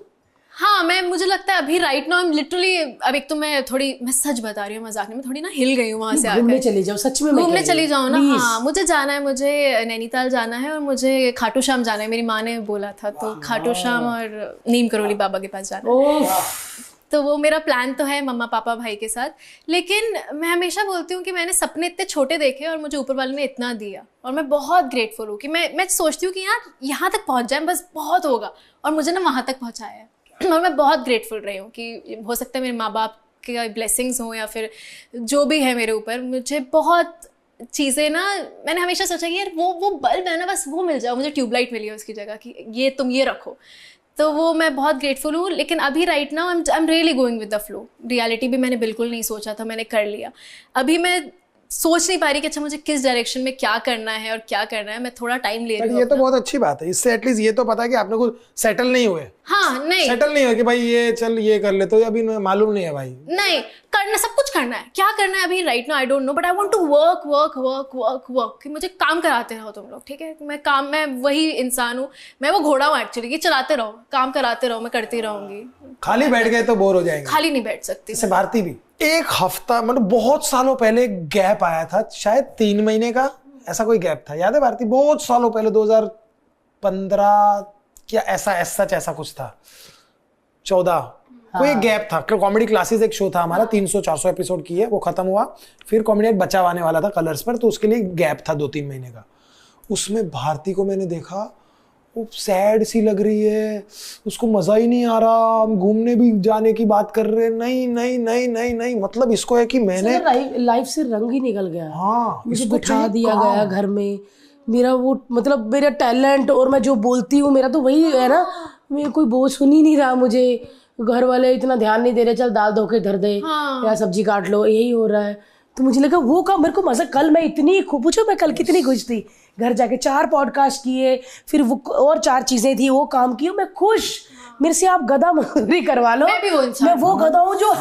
हाँ, मुझे लगता है अभी राइट नाउ लिटरली, अब एक तो मैं सच बता रही हूँ, मजाक नहीं, मैं थोड़ी ना हिल गई हूँ वहां से घूमने आकर। चली जाओ, सच में घूमने चली जाओ ना। हाँ, मुझे जाना है, मुझे नैनीताल जाना है और मुझे खाटू श्याम जाना है। मेरी माँ ने बोला था, तो खाटू श्याम और नीम करोली बाबा के पास जाना है। तो वो मेरा प्लान तो है, मम्मा पापा भाई के साथ। लेकिन मैं हमेशा बोलती हूँ कि मैंने सपने इतने छोटे देखे और मुझे ऊपर वाले ने इतना दिया, और मैं बहुत ग्रेटफुल हूँ कि मैं सोचती हूँ कि यार यहाँ तक पहुँच जाए बस, बहुत होगा, और मुझे ना वहाँ तक पहुँचाया है। और मैं बहुत ग्रेटफुल रही हूँ कि हो सकता है मेरे माँ बाप के ब्लेसिंग्स हों या फिर जो भी है मेरे ऊपर, मुझे बहुत चीज़ें ना, मैंने हमेशा सोचा कि यार वो बल्ब है ना, बस वो मिल जाओ, मुझे ट्यूबलाइट मिली है उसकी जगह कि ये तुम ये रखो। तो वो मैं बहुत ग्रेटफुल हूँ। लेकिन अभी right now I am really going with the flow. Reality भी मैंने बिल्कुल नहीं सोचा था, मैंने कर लिया। अभी मैं सोच नहीं पा रही कि अच्छा मुझे किस डायरेक्शन में क्या करना है और क्या करना है, मैं थोड़ा टाइम ले रही हूँ। ये तो बहुत अच्छी बात है, इससे एटलीस्ट ये तो पता है कि आपने कुछ सेटल नहीं हुए। हाँ, नहीं सेटल नहीं हुए कि भाई ये चल ये कर ले, तो अभी मालूम नहीं है भाई। नहीं करना, सब कुछ करना है, क्या करना है अभी right now I don't know, but I want to work work work work work कि मुझे काम कराते रहो तुम लोग, ठीक है? मैं वही इंसान हूँ, मैं वो घोड़ा हूँ एक्चुअली, कि चलाते रहो, काम कराते रहो, मैं करती रहूंगी। खाली बैठ गए तो बोर हो जाएंगे। खाली नहीं बैठ सकती। जैसे भारती भी एक हफ्ता, मतलब बहुत सालों पहले गैप आया था, शायद 3 महीने का ऐसा कोई गैप था, याद है भारती? बहुत सालों पहले 2015 क्या ऐसा कुछ था, 14 कोई एक गैप था। कॉमेडी क्लासेस एक शो था हमारा, 300-400 एपिसोड की है, वो खत्म हुआ, फिर कॉमेडी बचाव आने वाला था कलर्स पर, तो उसके लिए गैप था 2-3 महीने का। उसमें भारती को मैंने देखा, वो सैड सी लग रही है, उसको मजा ही नहीं आ रहा, हम घूमने भी जाने की बात कर रहे हैं, नहीं नहीं नहीं नहीं नहीं, मतलब इसको है कि मैंने लाइफ से रंग ही निकल गया। हाँ, मुझे बिठा दिया गया घर में, मेरा वो मतलब मेरा टैलेंट और मैं जो बोलती हूँ मेरा तो वही है ना, मेरे कोई बोझ सुन ही नहीं रहा, मुझे घर वाले इतना ध्यान नहीं दे रहे, चल दाल धो के धर दे या सब्जी काट लो, यही हो रहा है। तो मुझे लगा वो काम मेरे को मजा, कल मैं इतनी पूछो मैं कल कितनी खुश थी, घर जाके 4 पॉडकास्ट किए, फिर वो और 4 चीजें थी वो काम किए, मैं खुश। मेरे से आप गधा मजदूरी करवा लो, मैं वो गधा हूँ जो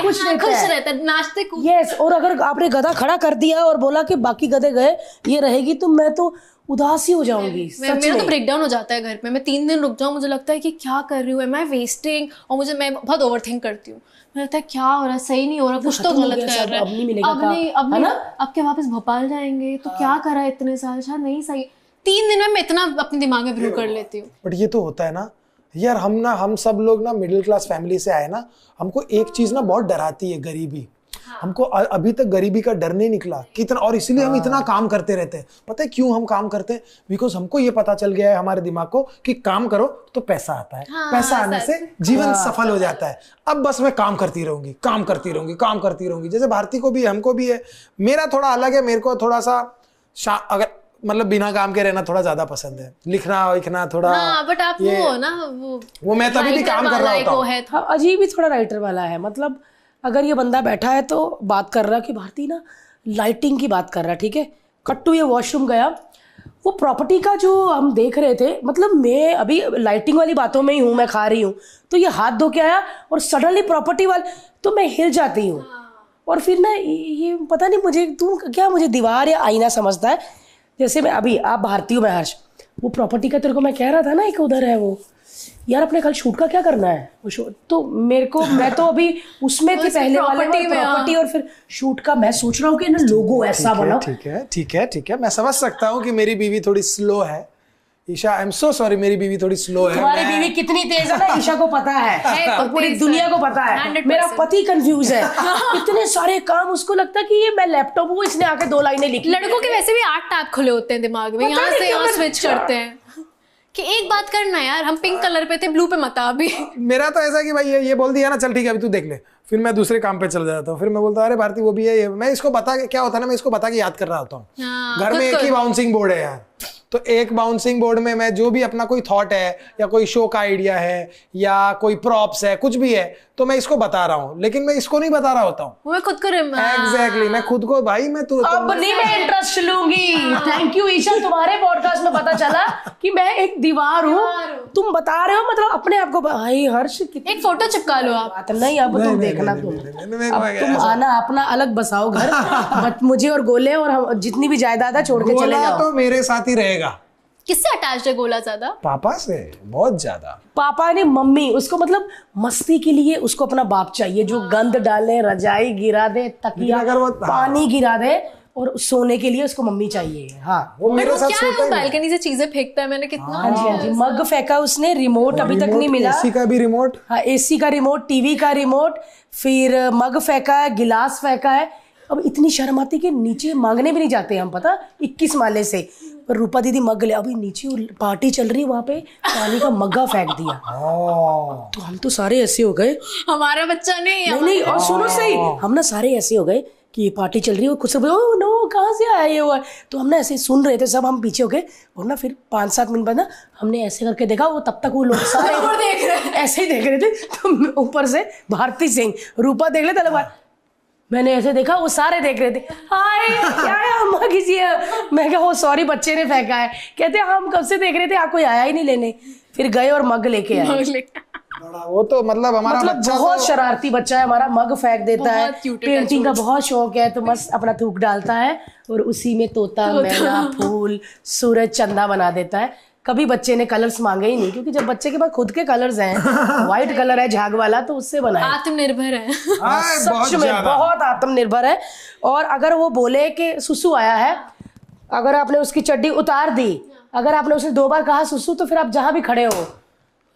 खुश रहता है, नाचते कूदते। यस, और अगर आपने गधा खड़ा कर दिया और बोला कि बाकी गधे गए ये रहेगी, तो मैं तो उदासी हो जाऊंगी। मेरा तो ब्रेकडाउन हो जाता है घर पे, मैं 3 दिन रुक जाऊँ, मुझे लगता है कि क्या कर रही हूँ, एम आई वेस्टिंग, और मैं बहुत ओवरथिंक करती हूँ, मुझे लगता है क्या हो रहा है, सही नहीं हो रहा, कुछ तो गलत कर रहा है, अब नहीं, अब के वापस भोपाल जाएंगे तो क्या करा है इतने साल, शायद नहीं सही। 3 दिन में मैं इतना अपने दिमाग में ब्रू कर लेती हूँ। बट ये तो होता है ना यार हम सब लोग ना मिडिल क्लास फैमिली से आए ना, हमको एक चीज ना बहुत डराती है, गरीबी। हमको अभी तक गरीबी का डर नहीं निकला कितना, और इसीलिए हम इतना काम करते रहते हैं। पता है क्यों हम काम करते हैं? बिकॉज हमको ये पता चल गया है हमारे दिमाग को कि काम करो तो पैसा आता है, पैसा आने से जीवन सफल हो जाता है। अब बस मैं काम करती रहूंगी, काम करती रहूंगी, काम करती रहूंगी। जैसे भारती को भी, हमको भी है। मेरा थोड़ा अलग है, मेरे को थोड़ा सा अगर मतलब बिना काम के रहना थोड़ा ज्यादा पसंद है, लिखना लिखना थोड़ा। बट आप वो हो ना, वो मैं तभी भी काम कर रहा होता हूँ। हाँ, अजीब ही थोड़ा राइटर वाला है। मतलब अगर ये बंदा बैठा है तो बात कर रहा कि भारती ना लाइटिंग की बात कर रहा, ठीक है, कट्टू ये वॉशरूम गया, वो प्रॉपर्टी का जो हम देख रहे थे, मतलब मैं अभी लाइटिंग वाली बातों में ही हूँ, मैं खा रही हूँ, तो ये हाथ धो के आया और सडनली प्रॉपर्टी वाले, तो मैं हिल जाती हूँ। और फिर ना ये पता नहीं मुझे, तू क्या मुझे दीवार या आईना समझता है? जैसे मैं अभी, आप भारती हो, मैं हर्ष, वो प्रॉपर्टी का तेरे को मैं कह रहा था ना, एक उधर है वो, यार अपने कल शूट का क्या करना है वो शूट, तो मेरे को, मैं तो अभी उसमें थी पहले वाले में प्रॉपर्टी, और फिर शूट का मैं सोच रहा हूँ कि ना लोगो ऐसा बना। ठीक है ठीक है ठीक है, मैं समझ सकता हूँ कि मेरी बीवी थोड़ी स्लो है। Isha, I am so sorry, मेरी बीवी थोड़ी स्लो है। तुम्हारी बीवी कितनी तेज है ना, ईशा को पता है और पूरी दुनिया को पता है। मेरा पति कंफ्यूज है, इतने सारे काम, उसको लगता है कि ये मैं लैपटॉप हूँ, इसने आके 2 लाइनें लिखी। लड़कों के वैसे भी 8 टैब खुले होते हैं दिमाग में, यहाँ से यहाँ स्विच करते हैं कि एक बात करना यार, हम पिंक कलर पे थे, ब्लू पे मत आ अभी। मेरा तो ऐसा कि भाई ये बोल दिया ना, चल ठीक है अभी तू देख ले, फिर मैं दूसरे काम पे चल जाता हूँ। फिर मैं बोलता हूँ अरे भारती वो भी है ये, मैं इसको बता के, क्या होता है ना, मैं इसको बता के याद कर रहा होता हूँ। घर में एक ही बाउंसिंग बोर्ड है यार, तो एक बाउंसिंग बोर्ड में मैं जो भी अपना कोई थॉट है या कोई शो का आइडिया है या कोई प्रॉप्स है, कुछ भी है, तो मैं इसको बता रहा हूँ, लेकिन मैं इसको नहीं बता रहा होता हूँ। मैं खुद को एग्जैक्टली, मैं खुद को, भाई मैं अब नहीं मैं इंटरेस्ट लूंगी। थैंक यू ईशा, तुम्हारे पॉडकास्ट में पता चला कि मैं एक दीवार हूँ, तुम बता रहे हो, मतलब अपने आप को। भाई हर्ष, एक फोटो चिपका लो आप। बात नहीं, अब तुम देखना, तुम आना, अपना अलग बसाओ घर, बट मुझे और गोले और हम जितनी भी जायदाद है छोड़ के चले जाओ। तो मेरे साथ ही रहेगा। किससे अटैच्ड है गोला ज्यादा? पापा से, बहुत ज्यादा। पापा ने मम्मी, उसको मतलब मस्ती के लिए उसको अपना बाप चाहिए, जो गंद डाले, रजाई गिरा दे, तकिया पानी गिरा दे, और सोने के लिए उसको मम्मी चाहिए। हाँ, वो मेरे साथ सोता है, बालकनी से चीजें फेंकता है, मैंने कितना। हाँ जी, हाँ जी, मग फेंका उसने, रिमोट अभी तक नहीं मिला। एसी का भी रिमोट, हाँ, एसी का रिमोट, टीवी का रिमोट, फिर मग फेंका है, गिलास फेंका है। अब इतनी शर्म आती कि नीचे मांगने भी नहीं जाते हम, पता, 21 माले से। पर रूपा दीदी मग ले, अभी नीचे पार्टी चल रही है, वहां पे पानी का मग्गा फेंक दिया। तो हम तो सारे ऐसे हो गए, हमारा बच्चा नहीं। और सुनो सही, हम ना सारे ऐसे हो गए कि ये पार्टी चल रही है, कुछ सब ओ नो कहाँ से आया ये हुआ, तो हम ना ऐसे सुन रहे थे सब, हम पीछे हो गए। और ना फिर 5-7 मिनट बाद ना हमने ऐसे करके देखा, वो तब तक वो लोग सारे देख रहे, ऐसे ही देख रहे थे। तो ऊपर से भारती सिंह, रूपा देख लेते अलग, मैंने ऐसे देखा, वो सारे देख रहे थे, हाय क्या है अम्मा किसी है। मैं कहा वो सॉरी बच्चे ने फेंका है। कहते हम कब से देख रहे थे, आप कोई आया ही नहीं लेने। फिर गए और मग लेके आए। वो तो मतलब हमारा बच्चा बहुत शरारती बच्चा है हमारा, मग फेंक देता है। पेंटिंग का बहुत शौक है, तो मस्त अपना थूक डालता है और उसी में तोता, मैना, फूल, सूरज, चंदा बना देता है। कभी बच्चे ने कलर्स मांगे ही नहीं, क्योंकि जब बच्चे के पास खुद के कलर्स हैं, व्हाइट कलर है झाग वाला, तो उससे बनाए। आत्मनिर्भर है। सच में बहुत आत्मनिर्भर है। और अगर वो बोले कि सुसु आया है, अगर आपने उसकी चड्डी उतार दी, अगर आपने उसे 2 बार कहा सुसु, तो फिर आप जहां भी खड़े हो,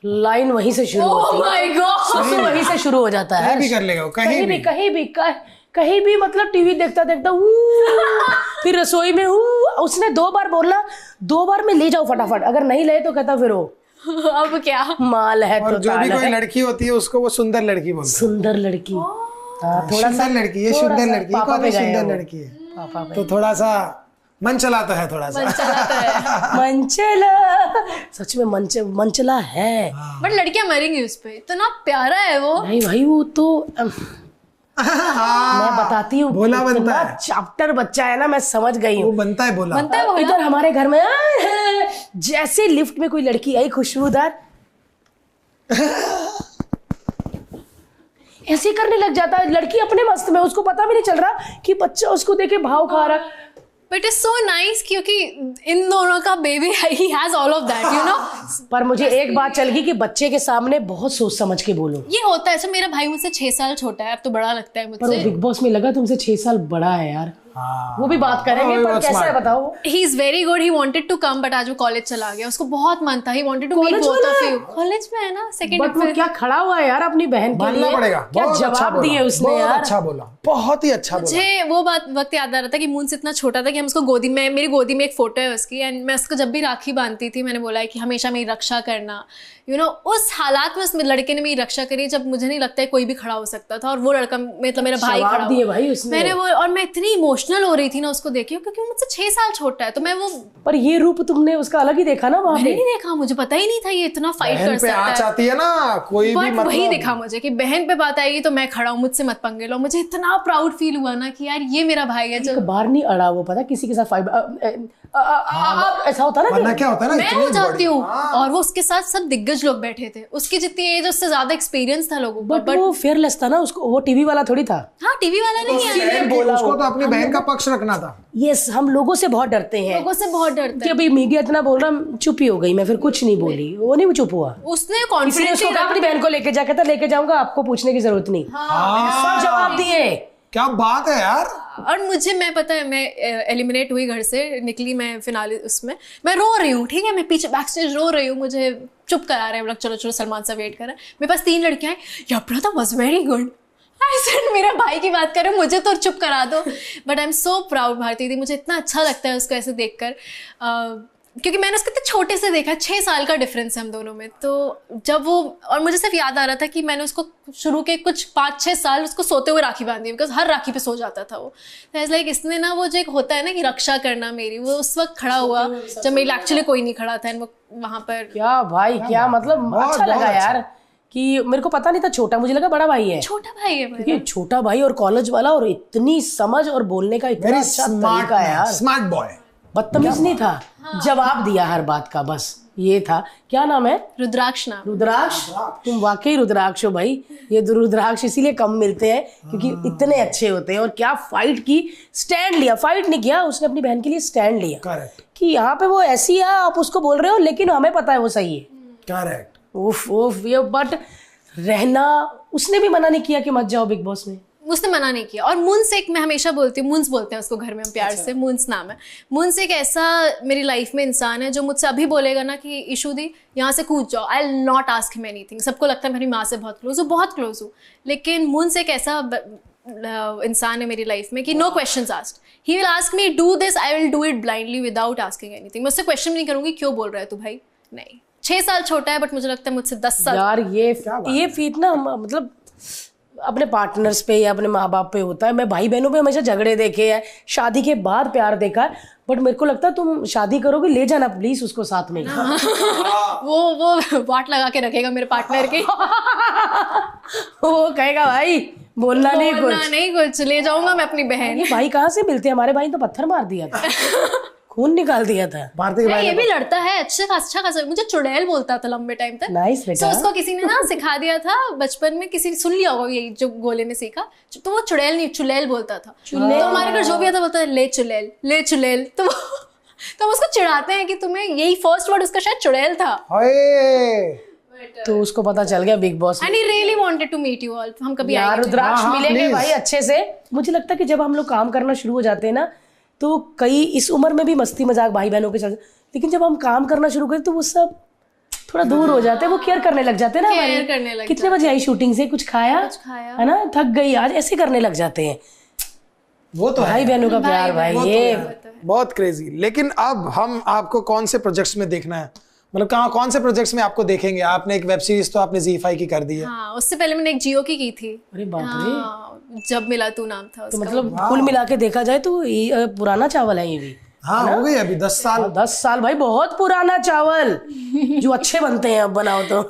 लाइन वहीं से शुरू होती है, सुसु वहीं से शुरू हो जाता है। कहीं भी कर लेगा, कहीं भी मतलब टीवी देखता देखता फिर रसोई में उसने 2 बार बोलना, 2 बार में ले जाओ फटाफट, अगर नहीं ले तो कहता फिर अब क्या माल है। और तो जो भी कोई लड़की होती है उसको वो सुंदर लड़की बोलते हैं। सुंदर लड़की, थोड़ा सा लड़की, ये सुंदर लड़की, सुंदर लड़की है, पापा तो थोड़ा सा मन चलाता है, थोड़ा सा मंचला, सच में मंचला है। बट लड़कियां मरेंगी उस पे, इतना प्यारा है वो। नहीं भाई, वो तो मैं बताती हूँ, बोला बनता है, चैप्टर बच्चा है ना, मैं समझ गई हूँ, बनता है बोला। इधर हमारे घर में जैसे लिफ्ट में कोई लड़की आई खुशबूदार, ऐसे करने लग जाता है। लड़की अपने मस्त में, उसको पता भी नहीं चल रहा कि बच्चा उसको देखे भाव खा रहा है। बट इट्स सो नाइस, क्योंकि इन दोनों का baby he has all of that, you know. पर मुझे एक बात चल गई कि बच्चे के सामने बहुत सोच समझ के बोलो। ये होता है, मेरा भाई मुझसे 6 साल छोटा है, अब तो बड़ा लगता है पर वो मुझसे। बिग बॉस में लगा तुमसे 6 साल बड़ा है यार। वो भी बात करेंगे, हाँ, पर बहुत कैसा है smart. बताओ। He is very good, he wanted to come but आज वो कॉलेज चला गया, उसको बहुत मन था, he wanted to meet College both वाला ऑफ है? यू। कॉलेज में है ना, सेकंड बट वो क्या खड़ा हुआ है यार अपनी बहन के मानना लिए, पड़ेगा, क्या बहुत अच्छा जवाब बोला, दिए उसने बहुत यार। अच्छा बोला, बहुत ही अच्छा बोला। मुझे वो बात वक्त याद आ रहा था कि मून्स इतना छोटा था कि हम उसको गोदी में, मेरी गोदी में एक फोटो है उसकी, एंड मैं उसको जब भी राखी बांधती थी मैंने बोला है कि हमेशा मेरी रक्षा करना, यू नो उस हालात में उस लड़के ने मेरी रक्षा करी जब मुझे नहीं लगता है कोई भी खड़ा हो सकता था, और वो लड़का मतलब मेरा भाई जवाब खड़ा दिए हुआ। भाई उसने। मैंने वो, और मैं इतनी इमोशनल हो रही थी ना उसको देख के, क्योंकि वो मुझसे 6 साल छोटा है, तो मैं वो पर ये रूप तुमने उसका अलग ही देखा ना वहां मैंने पे। नहीं देखा, मुझे पता ही नहीं था ये इतना फाइट बहन कर पे आँच सकता है। आती है ना, कोई भी बट मतलब वही देखा मुझे कि बहन पे बात आएगी तो मैं खड़ा हूँ, मुझसे मत पंगे लो। मुझे इतना प्राउड फील हुआ ना कि यार ये मेरा भाई है जो एक बार नहीं अड़ा वो, पता किसी के साथ फाइट ऐसा होता ना वरना कि क्या होता है ना, मैं इतनी हो जाती बड़ी- हूँ। हाँ। और वो उसके साथ सब दिग्गज लोग बैठे थे, उसकी जितनी एज उससे ज्यादा एक्सपीरियंस था लोगों का। बट वो फेयरलेस था ना, उसको वो टीवी वाला थोड़ी था। हाँ टीवी वाला नहीं है, बहन की- बोला उसको वो। तो अपनी बहन का पक्ष रखना था। यस, हम लोगों से बहुत डरते हैं लोगों से बहुत डरता कि है। अभी मीडिया इतना बोल रहा, चुप ही हो गई, मैं फिर कुछ नहीं बोली, वो नहीं चुप हुआ। उसने इसलिए कॉन्फिडेंस उसको कहा अपनी बहन को लेके जाके था, लेके जाऊंगा, आपको पूछने की जरूरत नहीं। सब जवाब दिए। क्या बात है यार। और मुझे, मैं पता है, मैं एलिमिनेट हुई, घर से निकली मैं फिनाले उसमें, मैं रो रही हूँ, ठीक है, मैं पीछे बैक स्टेज रो रही हूँ, मुझे चुप करा रहे हैं लोग, चलो चलो सलमान सा वेट कर रहा है, मेरे पास 3 लड़कियां हैं, your brother was very good. I said मेरा भाई की बात करो, मुझे तो चुप करा दो। But I am so proud Bharti di, मुझे इतना अच्छा लगता है उसको ऐसे देखकर, क्योंकि मैंने उसको इतने छोटे से देखा, 6 साल का डिफरेंस है हम दोनों में। तो जब वो, और मुझे सिर्फ याद आ रहा था कि मैंने उसको शुरू के कुछ 5-6 साल उसको सोते हुए राखी बांधी, बिकॉज हर राखी पे सो जाता था वो। लाइक इसने ना, वो जो एक होता है ना कि रक्षा करना मेरी, वो उस वक्त खड़ा हुआ जब मेरी एक्चुअली कोई नहीं खड़ा था, वो वहां पर। क्या भाई, क्या मतलब, बहुत- अच्छा लगा बहुत यार कि मेरे को पता नहीं था छोटा, मुझे लगा बड़ा भाई है, छोटा भाई है मेरा। क्योंकि छोटा भाई और कॉलेज वाला, और इतनी समझ और बोलने का इतना वेरी अच्छा स्मार्ट तरीका है यार। Smart boy. बदतमीज नहीं था, जवाब दिया हर बात का, बस ये था। क्या नाम है? रुद्राक्ष नाम। रुद्राक्ष। तुम वाकई रुद्राक्ष हो भाई। ये रुद्राक्ष इसीलिए कम मिलते हैं क्योंकि इतने अच्छे होते हैं। और क्या फाइट की, स्टैंड लिया, फाइट नहीं किया उसने, अपनी बहन के लिए स्टैंड लिया करेक्ट कि यहाँ पे वो ऐसी है, आप उसको बोल रहे हो लेकिन हमें पता है वो सही है। करेक्ट। उफ उफ, ये बट रहना, उसने भी मना नहीं किया कि मत जाओ बिग बॉस में। उसने मना नहीं किया। और मुंस, एक मैं हमेशा बोलती हूँ, मुंस बोलते हैं उसको घर में हम प्यार से, मुंस नाम है। मुंस एक ऐसा मेरी लाइफ में इंसान है जो मुझसे अभी बोलेगा ना कि इशू दी यहाँ से कूद जाओ, I will not ask him anything. सबको लगता है मेरी माँ से बहुत क्लोज हूँ, बहुत क्लोज हूँ, लेकिन मुंस एक ऐसा इंसान है मेरी लाइफ में कि no questions asked, he will ask me do this, I will do it blindly without asking anything. मैं उससे क्वेश्चन नहीं करूंगी क्यों बोल रहा है तू भाई, नहीं। 6 साल छोटा है बट मुझे लगता है मुझसे 10 साल। यार ये फीट ना, मतलब अपने पार्टनर्स पे या अपने माँ बाप पे होता है। मैं भाई बहनों पे हमेशा झगड़े देखे हैं, शादी के बाद प्यार देखा है, बट मेरे को लगता है तुम शादी करोगे, ले जाना प्लीज उसको साथ में। वो वाट लगा के रखेगा मेरे पार्टनर की। वो कहेगा भाई बोलना नहीं बोलना कुछ। नहीं कुछ, ले जाऊंगा मैं अपनी बहन। ये भाई कहाँ से मिलते हैं? हमारे भाई तो पत्थर मार दिया था, खून निकाल दिया था। भारती के नहीं, भाई ये ने भी लड़ता है अच्छा खासा। मुझे चुड़ैल बोलता था लंबे टाइम तक। नाइस तो बेटा। उसको किसी ने ना सिखा दिया था बचपन में, किसी ने सुन लिया होगा यही जो गोले ने सीखा, तो वो चुड़ैल नहीं चुड़ैल बोलता था। तो हमारे घर जो भी आता बोलता है ले चुड़ैल ले चुड़ैल। तो हम उसको चिढ़ाते हैं कि तुम्हें यही फर्स्ट वर्ड उसका शायद चुड़ैल था। हाय। तो उसको पता चल गया Bigg Boss. And he really wanted to meet you all. हम कभी यार आएंगे। रुद्राक्ष हाँ, मिलेंगे please। भाई अच्छे से। मुझे लगता है कि जब हम लोग काम करना शुरू हो जाते हैं ना, तो कई इस उम्र में भी मस्ती मजाक भाई बहनों के साथ, लेकिन जब हम काम करना शुरू करें तो वो सब थोड़ा दूर हो जाते हैं, वो केयर करने लग जाते हैं ना Care हमारी। करने लग कितने बजे आई शूटिंग से, कुछ खाया है ना, थक गई आज, ऐसे करने लग जाते हैं। वो तो भाई है, बहनों का प्यार भाई, वो तो ये है। बहुत क्रेजी। लेकिन अब हम आपको कौन से प्रोजेक्ट्स में देखना है, मतलब कहाँ कौन से प्रोजेक्ट्स में आपको देखेंगे? आपने एक वेब सीरीज तो आपने ZEE5 की कर दी है। हाँ, उससे पहले मैंने एक जियो की थी। अरे बाप रे। हाँ, जब मिला तू नाम था तो उसका। मतलब कुल मिला के देखा जाए तो ये पुराना चावल है ये भी। हाँ, हो गई अभी 10 साल। 10 साल भाई, बहुत पुराना चावल जो अच्छे बनते हैं अब बनाओ तो।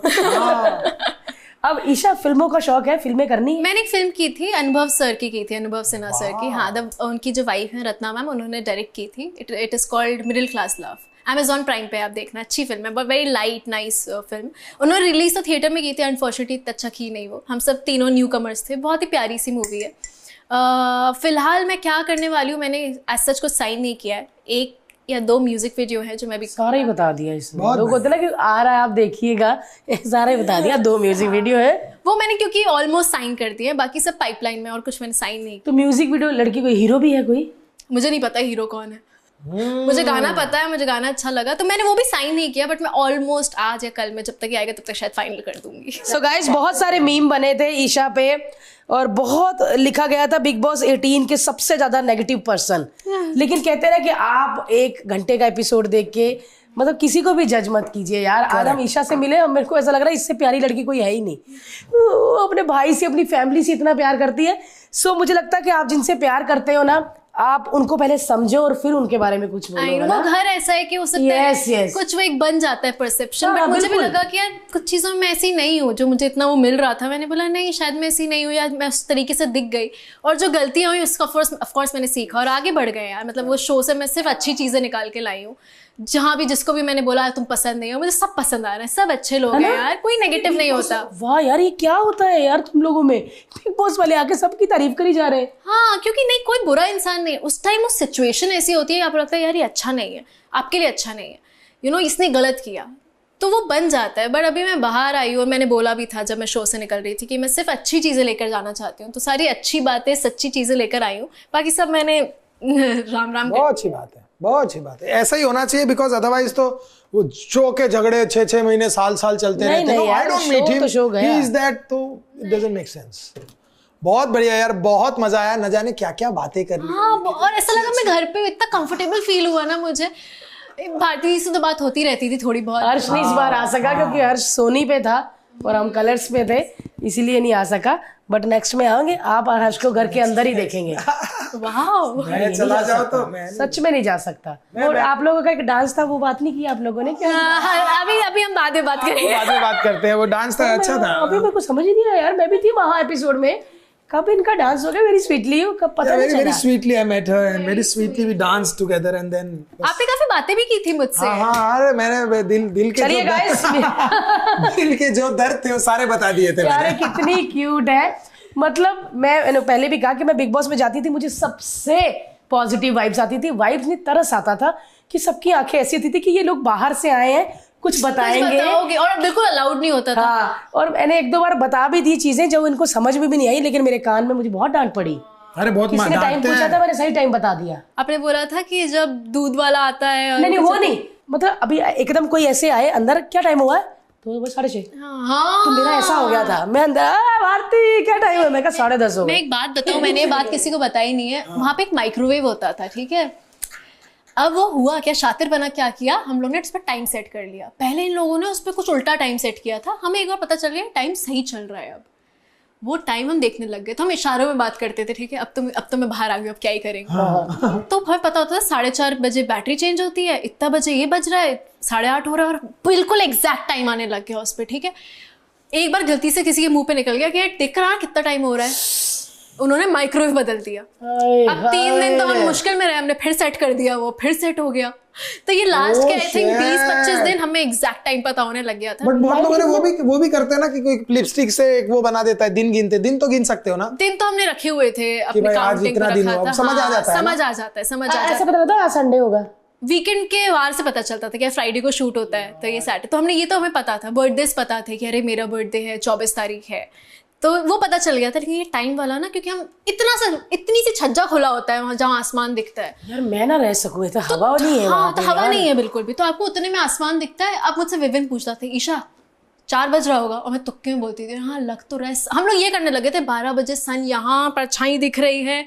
अब ईशा, फिल्मों का शौक है, फिल्में करनी है? मैंने एक फिल्म की थी, अनुभव सर की थी, अनुभव सिन्हा सर की। हाँ, उनकी जो वाइफ है रत्ना मैम, उन्होंने डायरेक्ट की थी। It is called middle class love. Amazon prime पे आप देखना, अच्छी फिल्म है, but very light nice film. उन्होंने रिलीज तो थिएटर में की थी, अनफॉर्चुनेटली अच्छा की नहीं वो। हम सब तीनों न्यू कमर्स थे। बहुत ही प्यारी सी मूवी है। फिलहाल मैं क्या करने वाली हूँ, मैंने एज सच को साइन नहीं किया है। 1 या 2 म्यूजिक वीडियो है जो मैं भी सारा ही बता दिया इसमें। लोग होते ना कि आ रहा है आप देखिएगा, सारा ही बता दिया। 2 म्यूजिक वीडियो है वो मैंने, क्योंकि ऑलमोस्ट साइन कर दिए, बाकी सब पाइपलाइन में, और कुछ मैंने साइन नहीं तो म्यूजिक वीडियो। लड़की कोई हीरो भी है कोई? मुझे नहीं पता हीरो कौन है। मुझे गाना पता है, मुझे गाना अच्छा लगा, तो मैंने वो भी साइन नहीं किया, बट मैं ऑलमोस्ट आज या कल में जब तक ये आएगा तब तक शायद फाइनल कर दूंगी। सो गाइस, बहुत सारे मीम बने थे ईशा पे और बहुत लिखा गया था बिग बॉस 18 के सबसे ज्यादा नेगेटिव पर्सन। लेकिन कहते हैं ना कि आप 1 घंटे का एपिसोड देख के मतलब किसी को भी जज मत कीजिए यार। आज हम ईशा से मिले और मेरे को ऐसा लग रहा है इससे प्यारी लड़की कोई है ही नहीं। वो अपने भाई से, अपनी फैमिली से इतना प्यार करती है। सो मुझे लगता है कि आप जिनसे प्यार करते हो ना, आप उनको पहले समझो और फिर उनके बारे में कुछ बोलो ना। वो घर ऐसा है कि हो सकता है कुछ वो एक बन जाता है परसेप्शन, बट मुझे भी लगा कि यार कुछ चीजों में ऐसी नहीं हूँ जो मुझे इतना वो मिल रहा था। मैंने बोला नहीं, शायद मैं ऐसी नहीं हूँ, या मैं उस तरीके से दिख गई, और जो गलतियां हुई उसका ऑफकोर्स मैंने सीखा और आगे बढ़ गए यार। मतलब वो शो से मैं सिर्फ अच्छी चीजें निकाल के लाई हूँ। जहाँ भी जिसको भी मैंने बोला तुम पसंद नहीं हो, मुझे सब पसंद आ रहा है, सब अच्छे लोग हैं यार, कोई नेगेटिव नहीं होता। वाह यार, ये क्या होता है यार तुम लोगों में, बिग बॉस वाले आके सबकी तारीफ करी जा रहे हैं। हाँ, क्योंकि नहीं, कोई बुरा इंसान नहीं, उस टाइम उस सिचुएशन ऐसी होती है, आपको लगता है यार ये अच्छा नहीं है, आपके लिए अच्छा नहीं है, यू नो इसने गलत किया, तो वो बन जाता है। बट अभी मैं बाहर आई हूँ और मैंने बोला भी था जब मैं शो से निकल रही थी कि मैं सिर्फ अच्छी चीजें लेकर जाना चाहती हूँ, तो सारी अच्छी बातें, सच्ची चीजें लेकर आई हूँ, बाकी सब मैंने राम राम। बहुत अच्छी बात है, बहुत अच्छी बात है, ऐसा ही होना चाहिए, बिकॉज अदरवाइज तो वो शो के झगड़े 6-6 महीने साल चलते रहते हैं। I don't meet him, he is that, तो इट डजंट मेक सेंस। बहुत बढ़िया यार, बहुत मजा आया, न जाने क्या क्या बातें कर ली। हाँ, और ऐसा लगा मैं घर पे इतना कंफर्टेबल फील हुआ ना मुझे। भारती से तो बात होती रहती थी थोड़ी बहुत। हर्ष नहीं इस बार आ सका क्योंकि हर्ष सोनी पे था और हम कलर्स पे थे, इसीलिए नहीं आ सका। बट नेक्स्ट में आएंगे, आप और हर्ष को घर के अंदर ही देखेंगे। वाह, मैं चला जाओ तो मैं सच में नहीं जा सकता। और आप लोगों का एक डांस था, वो बात नहीं की आप लोगों ने क्या? अभी हम बाद में बात करेंगे, बाद में बात करते हैं। वो डांस था, अच्छा था। अभी मेरे को समझ ही नहीं आया यार, मैं भी थी वहां एपिसोड में, कब इनका डांस हो गया वेरी स्वीटली, कब पता नहीं चला। Very sweetly I met her and very sweetly we danced together and then आपने काफी बातें भी की थी मुझसे। हाँ, अरे मैंने दिल के चलिए गाइस, दिल के जो दर्द थे वो सारे बता दिए थे यार मैंने। कितनी क्यूट है। मतलब मैंने पहले भी कहा कि मैं बिग बॉस में जाती थी, मुझे सबसे पॉजिटिव वाइब्स आती थी, वाइब्स में तरस आता था कि सबकी आंखें ऐसी होती थी कि ये लोग बाहर से आए हैं, कुछ बताएंगे, और बिल्कुल अलाउड नहीं होता था। हाँ, और मैंने 1-2 बार बता भी दी चीजें जो इनको समझ में भी नहीं आई, लेकिन मेरे कान में मुझे बहुत डांट पड़ी। अरे बहुत किसी ने टाइम पूछा था, मैंने सही टाइम बता दिया। आपने बोला था कि जब दूध वाला आता है। नहीं वो नहीं, मतलब अभी एकदम कोई ऐसे आए अंदर, क्या टाइम हुआ है, तो 6:30। हाँ, तो मेरा ऐसा हो गया था, मैं अंदर भारती क्या टाइम है, मैं कहा 10:30 हो गया। मैं एक बात बताऊं, मैंने ये बात किसी को बताई नहीं है। वहां पे एक माइक्रोवेव होता था, ठीक है। अब वो हुआ क्या, शातिर बना क्या किया, हम लोग ने उस पर टाइम सेट कर लिया। पहले इन लोगों ने उस पर कुछ उल्टा टाइम सेट किया था, हमें एक बार पता चल गया टाइम सही चल रहा है। अब वो टाइम हम देखने लग गए, तो हम इशारों में बात करते थे, ठीक है, अब तो मैं बाहर आ गई, अब क्या ही करेंगे। तो हमें पता होता था 4:30 बजे बैटरी चेंज होती है, इतना बजे ये बज रहा है, 8:30 हो रहा है, और बिल्कुल एग्जैक्ट टाइम आने लग गया उस पर, ठीक है। एक बार गलती से किसी के मुंह पे निकल गया कि यार देख रहा कितना टाइम हो रहा है, उन्होंने माइक्रोवेव बदल दिया। अब 3 दिन तो हम मुश्किल में रहे, हमने फिर सेट कर दिया, वो फिर सेट हो गया। तो ये लास्ट के आई थिंक 20-25 दिन हमें एग्जैक्ट टाइम पता होने लग गया था। बट बहुत लोगों ने वो भी करते हैं ना कि कोई लिपस्टिक से एक वो बना देता है, दिन गिनते, दिन तो गिन सकते हो ना। दिन तो हमने रखे हुए थे, अपने काउंटिंग को रखा था, समझ आ जाता है, समझ आ जाता है। ऐसा पता था आज संडे होगा, वीकेंड के वार से पता चलता था कि फ्राइडे को शूट होता है, तो ये सैटरडे, तो हमने ये तो हमें पता था, बर्थडेज पता थे कि अरे मेरा बर्थडे है 24 तारीख है, तो वो पता चल गया था। लेकिन ये टाइम वाला ना, क्योंकि हम इतनी सी छज्जा खुला होता है वहाँ जहाँ आसमान दिखता है यार मैं ना रह सकूँ, तो हवा नहीं है। हाँ, तो हवा नहीं है बिल्कुल भी, तो आपको उतने में आसमान दिखता है। अब मुझसे विविन पूछता था ईशा 4 बज रहा होगा, और मैं तुक्के में बोलती थी हाँ लग तो रहा है। हम लोग ये करने लगे थे 12 बजे सन यहाँ परछाई दिख रही है,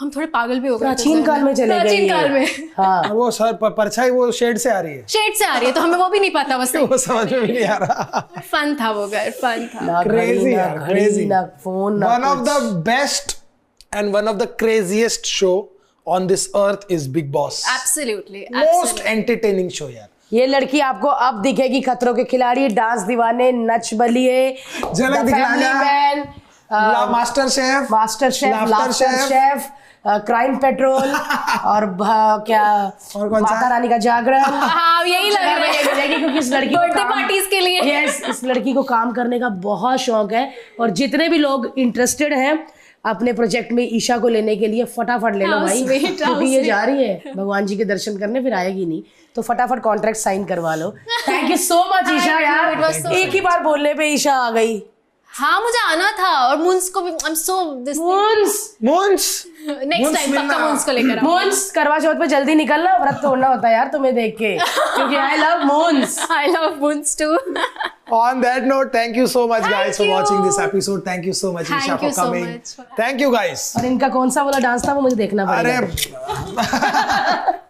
हम थोड़े पागल भी हो गए। प्राचीन काल में चले गए, प्राचीन काल में। हाँ, वो सर परछाई वो शेड से आ रही है, शेड से आ रही है, तो हमें वो भी नहीं पता, बस वो समझ में भी नहीं आ रहा। फन था वो, फन था। क्रेजी यार, क्रेजी। ना phone, one of the best and one of the craziest show on this earth is big boss. Absolutely, most entertaining show यार। ये लड़की आपको अब दिखेगी खतरों के खिलाड़ी, डांस दीवाने, नच बलिए, झलक दिखलाना, master chef, laughter chef, crime petrol और क्या और कौन सा? माता रानी का जागरण। हाँ, यही लग रहा है क्योंकि इस लड़की बर्थडे पार्टीज के लिए। यस, इस लड़की को काम करने का बहुत शौक है, और जितने भी लोग इंटरेस्टेड हैं अपने प्रोजेक्ट में ईशा को लेने के लिए फटाफट ले लो भाई, क्योंकि ये जा रही है भगवान जी के दर्शन करने, फिर आएगी नहीं, तो फटाफट कॉन्ट्रैक्ट साइन करवा लो। Thank you so much Isha यार, एक ही बार बोलने पे ईशा आ गई। हाँ मुझे आना था, और मुंस को भी I am so this moons next time पक्का मुंस को लेकर मून्स करवा चौथ पे जल्दी निकलना, व्रत तोड़ना होता है यार तुम्हें देख के, क्योंकि I love moons. I love moons too. On that note, thank you so much, guys, for you. watching this episode. Thank you so much, Thank Isha, for you so coming. much for Thank you, guys. और इनका कौन सा वाला dance था वो मुझे देखना पड़ेगा। अरे